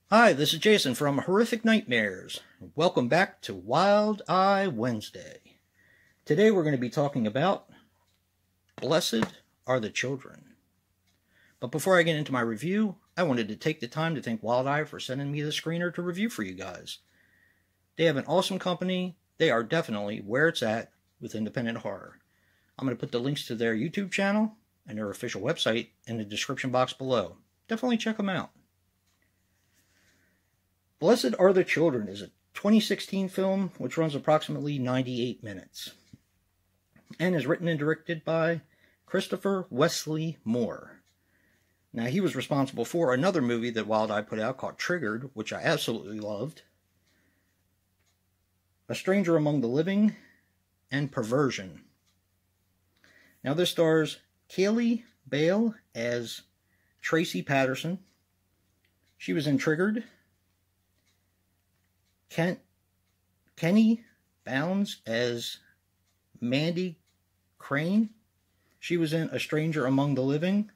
Hi, this is Jason from Horrific Nightmares. Welcome back to Wild Eye Wednesday. Today we're going to be talking about Blessed Are the Children. But before I get into my review, I wanted to take the time to thank Wild Eye for sending me the screener to review for you guys. They have an awesome company. They are definitely where it's at with independent horror. I'm going to put the links to their YouTube channel and their official website in the description box below. Definitely check them out. Blessed Are the Children is a 2016 film which runs approximately 98 minutes and is written and directed by Christopher Wesley Moore. Now, he was responsible for another movie that Wild Eye put out called Triggered, which I absolutely loved, A Stranger Among the Living, and Perversion. Now, this stars Kaylee Bale as Tracy Patterson. She was in Triggered. Kenny Bounds as Mandy Crane. She was in A Stranger Among the Living.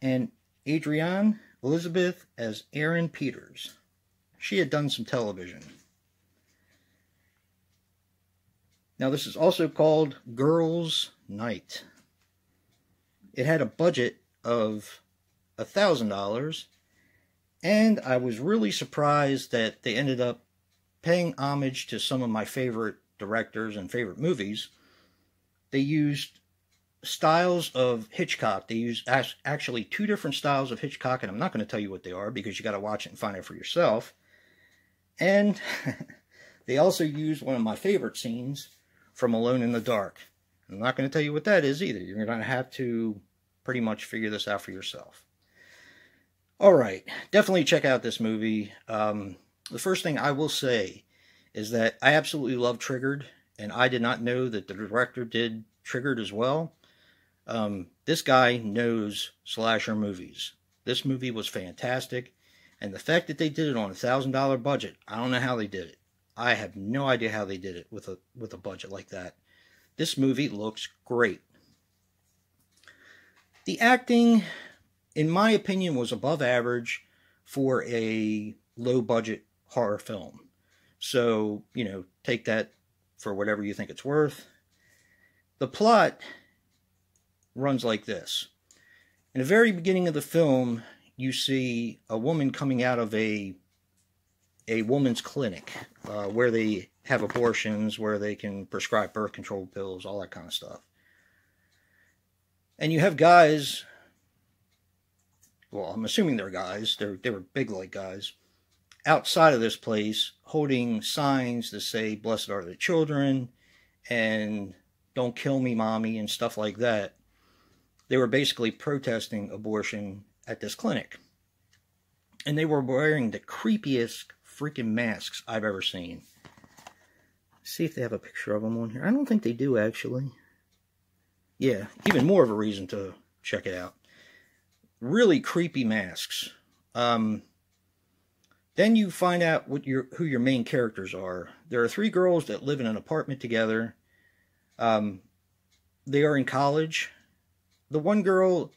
And Adrienne Elizabeth as Erin Peters. She had done some television. Now, this is also called Girls' Night. It had a budget of $1,000, and I was really surprised that they ended up paying homage to some of my favorite directors and favorite movies. They used styles of Hitchcock. They used actually two different styles of Hitchcock, and I'm not going to tell you what they are because you got to watch it and find out for yourself. And they also used one of my favorite scenes from Alone in the Dark. I'm not going to tell you what that is either. You're going to have to pretty much figure this out for yourself. Alright, definitely check out this movie. The first thing I will say is that I absolutely love Triggered, and I did not know that the director did Triggered as well. This guy knows slasher movies. This movie was fantastic, and the fact that they did it on a $1,000 budget, I don't know how they did it. I have no idea how they did it with a budget like that. This movie looks great. The acting, in my opinion, was above average for a low-budget horror film. So, you know, take that for whatever you think it's worth. The plot runs like this. In the very beginning of the film, you see a woman coming out of a woman's clinic where they have abortions, where they can prescribe birth control pills, all that kind of stuff. And you have guys, well, I'm assuming they're guys, they were big like guys, outside of this place holding signs that say, "Blessed are the children," and "Don't kill me, mommy," and stuff like that. They were basically protesting abortion at this clinic. And they were wearing the creepiest freaking masks I've ever seen. Let's see if they have a picture of them on here. I don't think they do, actually. Yeah, even more of a reason to check it out. Really creepy masks. Then you find out who your main characters are. There are three girls that live in an apartment together. They are in college. The one girl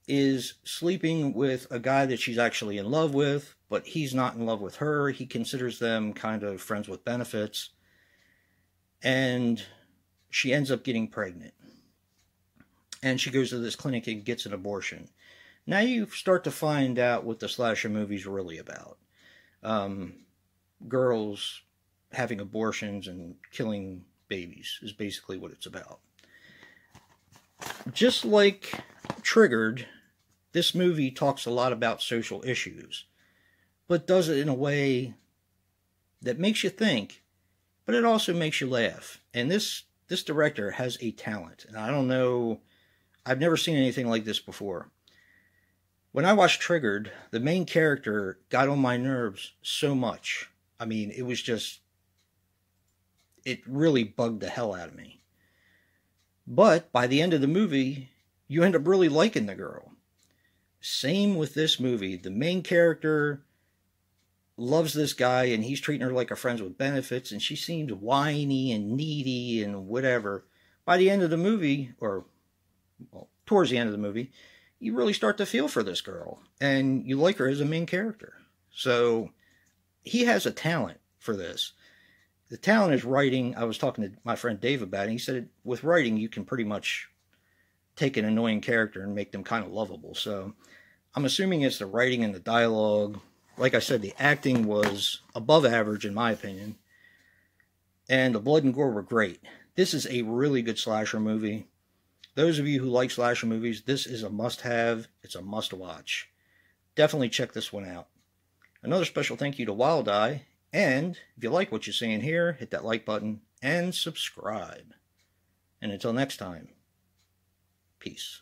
is sleeping with a guy that she's actually in love with, but he's not in love with her. He considers them kind of friends with benefits. And she ends up getting pregnant. And she goes to this clinic and gets an abortion. Now you start to find out what the slasher movie's really about. Girls having abortions and killing babies is basically what it's about. Just like Triggered, this movie talks a lot about social issues, but does it in a way that makes you think, but it also makes you laugh. And this director has a talent, and I don't know, I've never seen anything like this before. When I watched Triggered, the main character got on my nerves so much. I mean, it was just, it really bugged the hell out of me. But by the end of the movie, you end up really liking the girl. Same with this movie. The main character loves this guy, and he's treating her like a friend with benefits, and she seems whiny and needy and whatever. By the end of the movie, or well, towards the end of the movie, you really start to feel for this girl, and you like her as a main character. So he has a talent for this. The talent is writing. I was talking to my friend Dave about it. He said with writing, you can pretty much take an annoying character and make them kind of lovable. So I'm assuming it's the writing and the dialogue. Like I said, the acting was above average in my opinion. And the blood and gore were great. This is a really good slasher movie. Those of you who like slasher movies, this is a must-have. It's a must-watch. Definitely check this one out. Another special thank you to Wild Eye. And if you like what you're seeing here, hit that like button and subscribe. And until next time, peace.